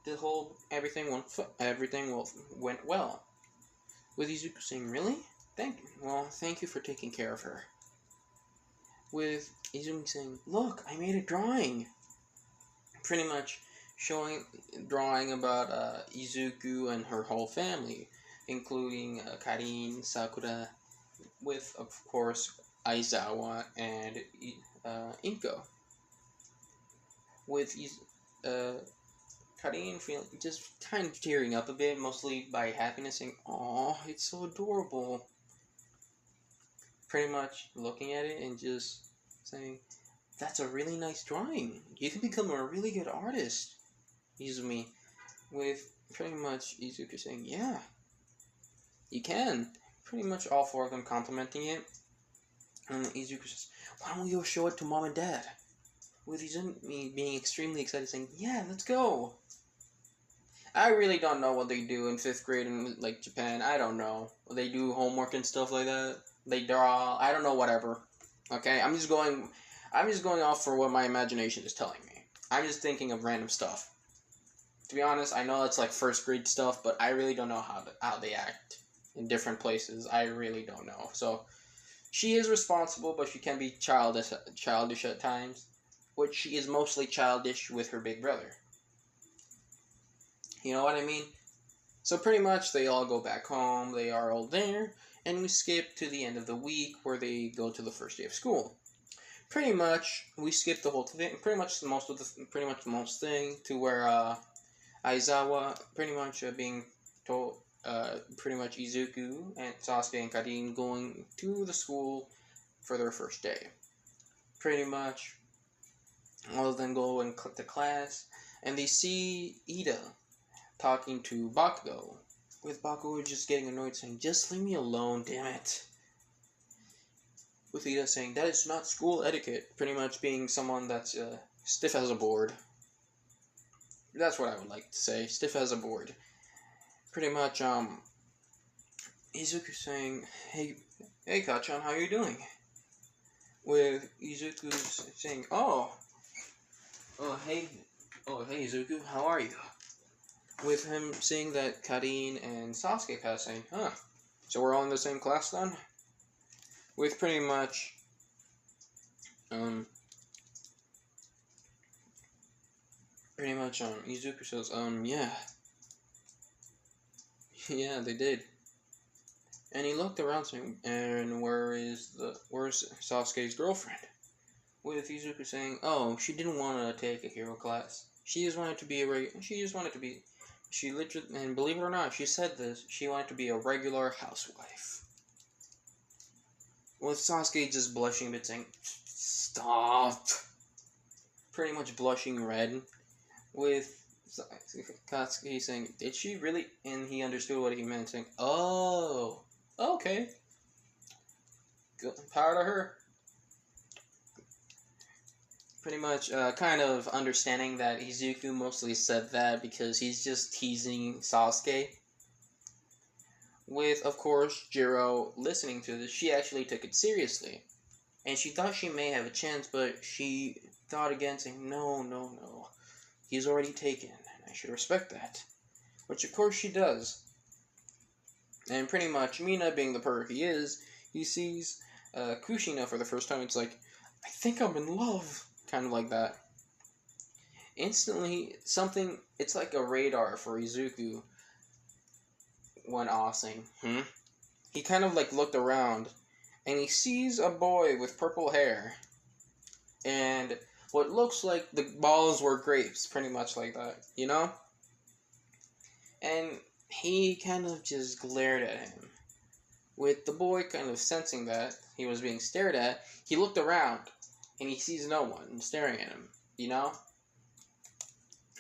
A: the whole everything went well. With Izuku saying, "Really? Thank you for taking care of her." With Izumi saying, "Look, I made a drawing." Pretty much drawing about Izuku and her whole family, including Karin, Sakura, with, of course, Aizawa and Inko. With Karin feeling just kind of tearing up a bit, mostly by happiness, saying, "Aw, it's so adorable." Pretty much looking at it and just saying, "That's a really nice drawing. You can become a really good artist." Izumi, with pretty much Izuku saying, "Yeah, you can." Pretty much all four of them complimenting it. And Izuku says, "Why don't we go show it to Mom and Dad?" With Izumi being extremely excited, saying, "Yeah, let's go." I really don't know what they do in 5th grade in like Japan. I don't know. They do homework and stuff like that. They draw. I don't know. Whatever. Okay, I'm just going off for what my imagination is telling me. I'm just thinking of random stuff. To be honest, I know that's like 1st grade stuff, but I really don't know how they act in different places. I really don't know. So she is responsible, but she can be childish at times, which she is mostly childish with her big brother. You know what I mean? So pretty much they all go back home, they are all there, and we skip to the end of the week where they go to the first day of school. Pretty much we skip the whole thing, pretty much most thing to where Aizawa pretty much being told, pretty much Izuku and Sasuke and Karin going to the school for their first day. Pretty much all of them go and click to class, and they see Ida talking to Bakugo, with Bakugo just getting annoyed saying, "Just leave me alone, damn it." With Ida saying, "That is not school etiquette," pretty much being someone that's stiff as a board. That's what I would like to say, stiff as a board. Pretty much, Izuku saying, hey Kachan, how you doing?" With Izuku saying, hey Izuku, how are you?" With him seeing that Karin and Sasuke pass, saying, so we're all in the same class then? With pretty much, Izuku says, yeah. Yeah, they did. And he looked around saying, "And where's Sasuke's girlfriend?" With Izuku saying, "Oh, she didn't want to take a hero class. She just wanted to be she literally, and believe it or not, she said this, she wanted to be a regular housewife." With Sasuke just blushing a bit saying, "Stop." Pretty much blushing red. With Katsuki saying, "Did she really?" And he understood what he meant, saying, "Oh, okay. Good. Power to her." Pretty much kind of understanding that Izuku mostly said that because he's just teasing Sasuke. With, of course, Jiro listening to this, she actually took it seriously. And she thought she may have a chance, but she thought again, saying, no. He's already taken, and I should respect that. Which, of course, she does. And pretty much, Mina, being the pervert he is, he sees Kushina for the first time. It's like, I think I'm in love. Kind of like that. Instantly, it's like a radar for Izuku went off saying, He kind of like looked around, and he sees a boy with purple hair. And what looks like the balls were grapes, pretty much like that, you know? And he kind of just glared at him. With the boy kind of sensing that he was being stared at, he looked around, and he sees no one staring at him, you know?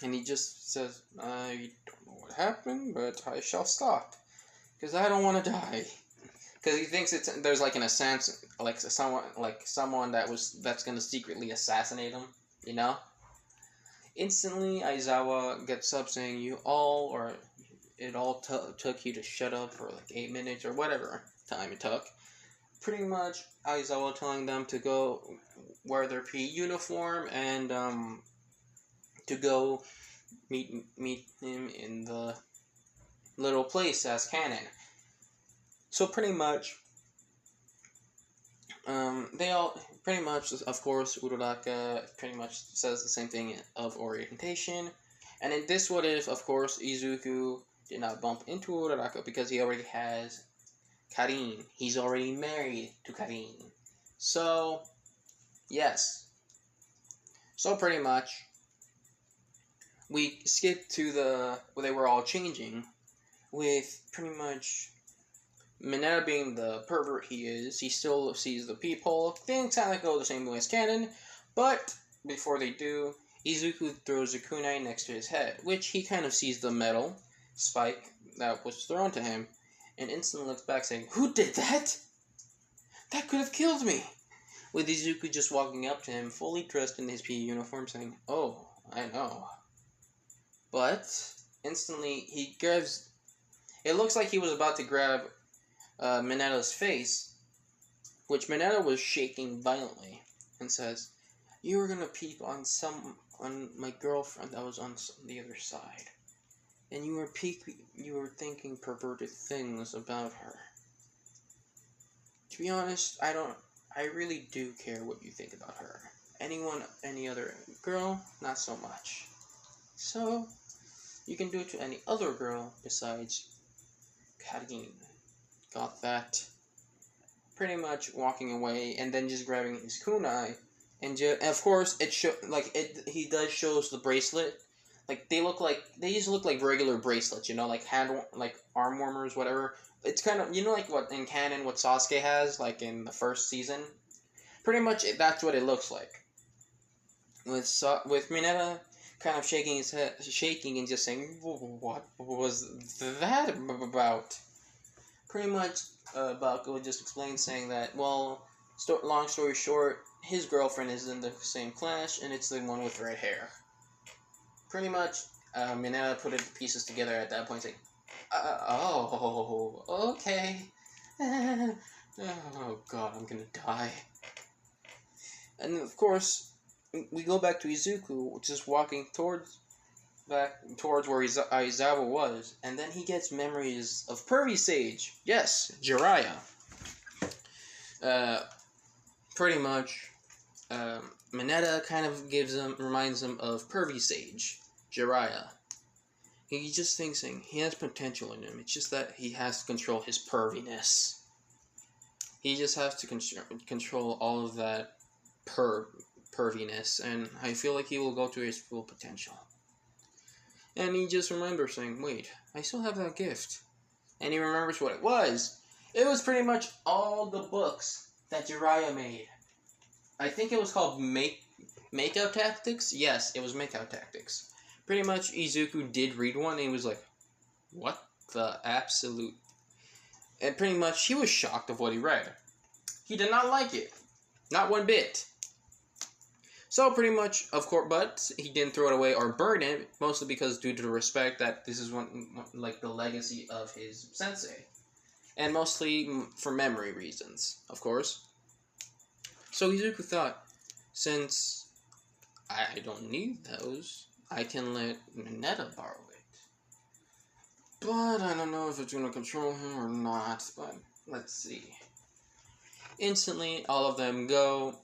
A: And he just says, "I don't know what happened, but I shall stop, because I don't want to die." Because he thinks there's like an assassin, like someone that's gonna secretly assassinate him, you know? Instantly, Aizawa gets up saying, it all took you to shut up for like 8 minutes or whatever time it took. Pretty much, Aizawa telling them to go wear their PE uniform and to go meet him in the little place as canon. So pretty much, they all pretty much, of course, Uraraka pretty much says the same thing of orientation, and in this what if, of course, Izuku did not bump into Uraraka because he already has Karin. He's already married to Karin. So, yes. So pretty much, we skip to where they were all changing, with pretty much Mineta being the pervert he is. He still sees the peephole. Things kind of go the same way as canon, but before they do, Izuku throws a kunai next to his head, which he kind of sees the metal spike that was thrown to him, and instantly looks back saying, "Who did that? That could have killed me!" With Izuku just walking up to him, fully dressed in his PE uniform, saying, "Oh, I know." But, instantly, he grabs... It looks like he was about to grab Mineta's face, which Mineta was shaking violently, and says, "You were gonna peep on my girlfriend that was on the other side, and you were thinking perverted things about her. To be honest, I really do care what you think about her. Any other girl, not so much. So, you can do it to any other girl besides Karin. Got that? Pretty much walking away and then just grabbing his kunai, and of course he does shows the bracelet. Like they just look like regular bracelets, like like arm warmers, whatever. It's kind of like what in canon what Sasuke has, like in the first season. Pretty much that's what it looks like. With Mineta kind of shaking his head, shaking and just saying, "What was that about?" Pretty much, Bakugo just explained, saying that, well, long story short, his girlfriend is in the same class, and it's the one with red hair. Pretty much, Mineta put the pieces together at that point, saying, "Oh, okay." Oh God, I'm gonna die. And of course, we go back to Izuku, just walking back towards where Aizawa was, and then he gets memories of Pervy Sage. Yes, Jiraiya. Pretty much, Mineta kind of reminds him of Pervy Sage, Jiraiya. He just thinking he has potential in him. It's just that he has to control his perviness. He just has to control all of that perviness, and I feel like he will go to his full potential. And he just remembers saying, wait, I still have that gift. And he remembers what it was. It was pretty much all the books that Jiraiya made. I think it was called Makeout Tactics? Yes, it was Makeout Tactics. Pretty much Izuku did read one, and he was like, what the absolute... And pretty much he was shocked of what he read. He did not like it. Not one bit. So pretty much, of course, but he didn't throw it away or burn it, mostly because due to the respect that this is like the legacy of his sensei. And mostly for memory reasons, of course. So Izuku thought, since I don't need those, I can let Mineta borrow it. But I don't know if it's going to control him or not, but let's see. Instantly, all of them go.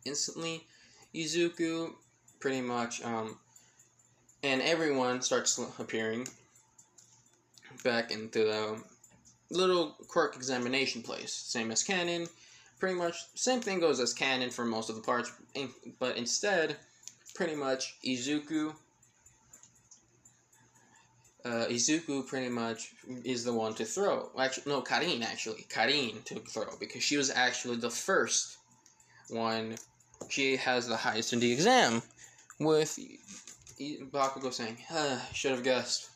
A: Instantly, Izuku, pretty much, and everyone starts appearing back into the little quirk examination place. Same as canon. Pretty much, same thing goes as canon for most of the parts, but instead, pretty much, Izuku pretty much is the one to throw. Actually, no, Karin to throw, because she was actually the first one. She has the highest in the exam, with Bakugo saying, should have guessed.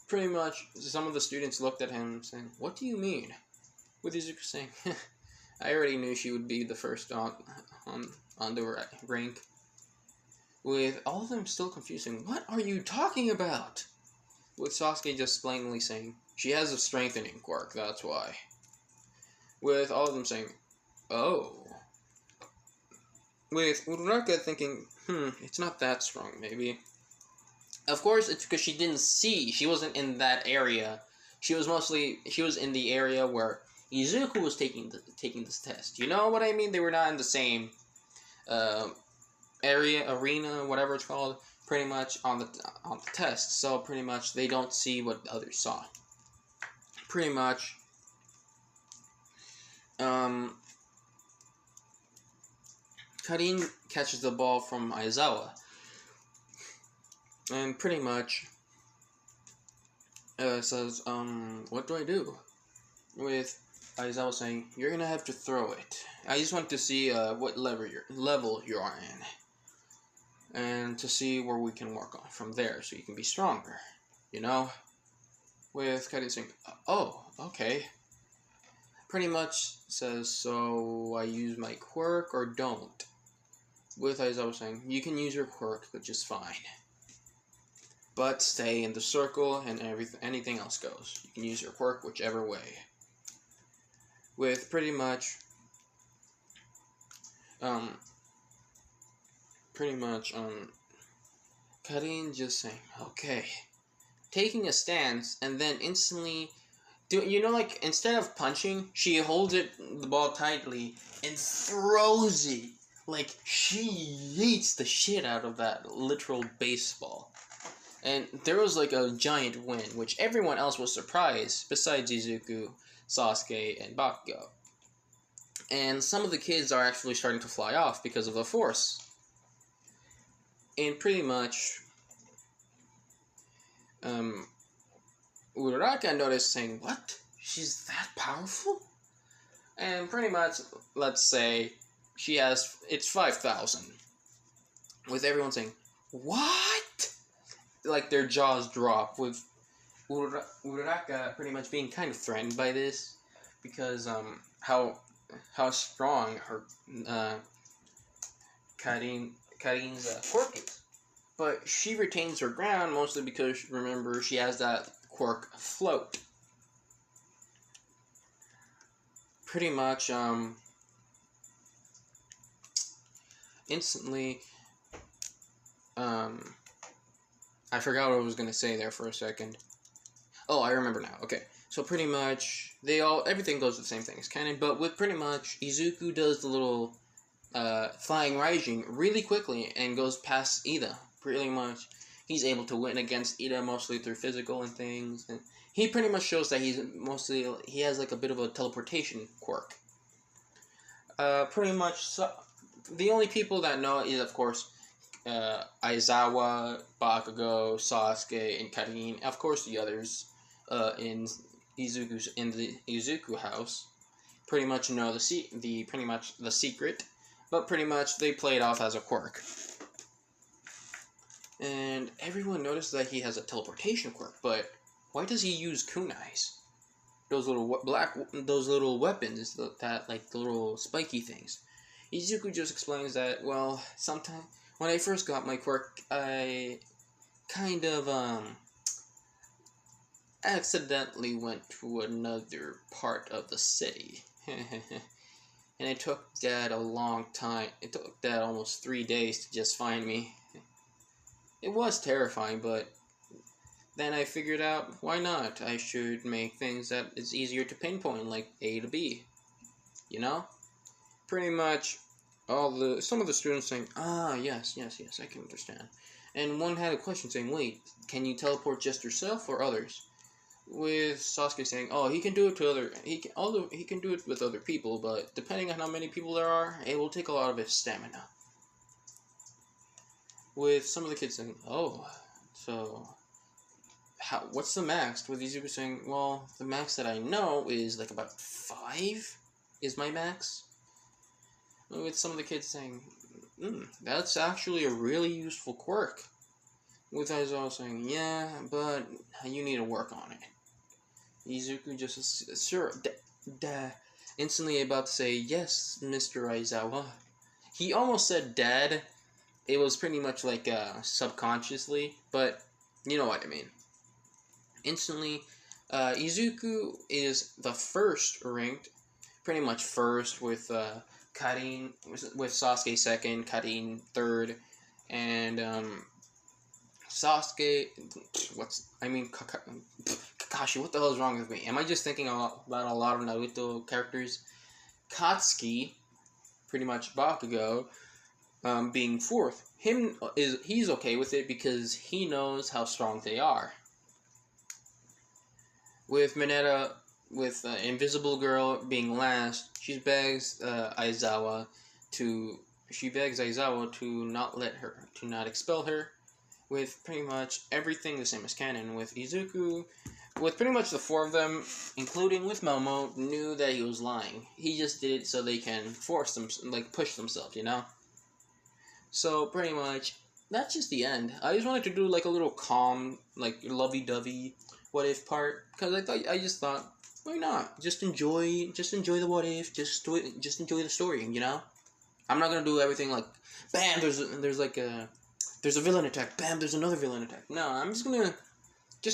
A: Pretty much, some of the students looked at him saying, what do you mean? With Izuku saying, I already knew she would be the first on the rank. With all of them still confusing, what are you talking about? With Sasuke just plainly saying, she has a strengthening quirk, that's why. With all of them saying, oh. With Uraraka thinking, it's not that strong, maybe. Of course, it's because she didn't see. She wasn't in that area. She was in the area where Izuku was taking this test. You know what I mean? They were not in the same arena, whatever it's called, pretty much on the test. So pretty much they don't see what the others saw. Pretty much, Karin catches the ball from Aizawa, and pretty much says, what do I do? With Aizawa saying, you're gonna have to throw it. I just want to see what level you are in, and to see where we can work on from there, so you can be stronger, you know? With Karin saying, oh, okay. Pretty much says, so I use my quirk or don't? With Aizawa saying, you can use your quirk, but just fine. But stay in the circle, and anything else goes. You can use your quirk whichever way. With pretty much, Karin just saying, okay. Taking a stance, and then instantly, like, instead of punching, she holds the ball tightly, and throws it Like, she hates the shit out of that literal baseball. And there was like a giant wind, which everyone else was surprised, besides Izuku, Sasuke, and Bakugo. And some of the kids are actually starting to fly off because of the force. And pretty much, Uraraka noticed saying, "What? She's that powerful?" And pretty much, let's say, it's 5,000. With everyone saying, "What?" Like, their jaws drop, with Uraraka pretty much being kind of threatened by this, because, how strong her, Karin's quirk is. But she retains her ground mostly because, remember, she has that quirk float. Pretty much, instantly, I forgot what I was going to say there for a second. Oh, I remember now. Okay. So pretty much, everything goes with the same thing as canon, but with pretty much, Izuku does the little, flying Raijin really quickly and goes past Ida. Pretty much, he's able to win against Ida mostly through physical and things, and he pretty much shows that he has like a bit of a teleportation quirk. Pretty much, the only people that know is, of course, Aizawa, Bakugo, Sasuke, and Karin. Of course, the others in the Izuku house pretty much know the secret, but pretty much they play it off as a quirk. And everyone noticed that he has a teleportation quirk, but why does he use kunais? Those little weapons, that like the little spiky things. Izuku just explains that, well, sometime when I first got my quirk, I kind of accidentally went to another part of the city. And it took Dad a long time. It took Dad almost 3 days to just find me. It was terrifying, but then I figured out, why not? I should make things that is easier to pinpoint, like A to B. You know? Pretty much, some of the students saying, yes, I can understand. And one had a question saying, wait, can you teleport just yourself or others? With Sasuke saying, oh, he can do it he can do it with other people, but depending on how many people there are, it will take a lot of his stamina. With some of the kids saying, oh, so what's the max? With Izuku saying, well, the max that I know is like about 5 is my max. With some of the kids saying, that's actually a really useful quirk. With Aizawa saying, yeah, but you need to work on it. Izuku just, sure, instantly about to say, yes, Mr. Aizawa. He almost said dad. It was pretty much like subconsciously, but you know what I mean. Instantly, Izuku is the first ranked, pretty much first, with Karin, with Sasuke second, Karin third, and Sasuke, Kakashi, what the hell is wrong with me? Am I just thinking about a lot of Naruto characters? Katsuki, pretty much Bakugo, being fourth. He's okay with it because he knows how strong they are. With Mineta, with Invisible Girl being last, she begs Aizawa to not expel her. With pretty much everything the same as canon. With Izuku, with pretty much the 4 of them, including with Momo, knew that he was lying. He just did it so they can push themselves, you know? So, pretty much, that's just the end. I just wanted to do, like, a little calm, like, lovey-dovey what-if part, because I just thought, why not? Just enjoy the what-if, just enjoy the story, you know? I'm not gonna do everything like, bam, there's a villain attack, bam, there's another villain attack. No, I'm just gonna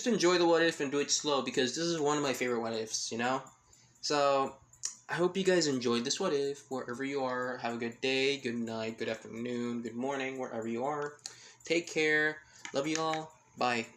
A: enjoy the what-if and do it slow, because this is one of my favorite what-ifs, you know? So, I hope you guys enjoyed this what-if, wherever you are. Have a good day, good night, good afternoon, good morning, wherever you are. Take care. Love you all. Bye.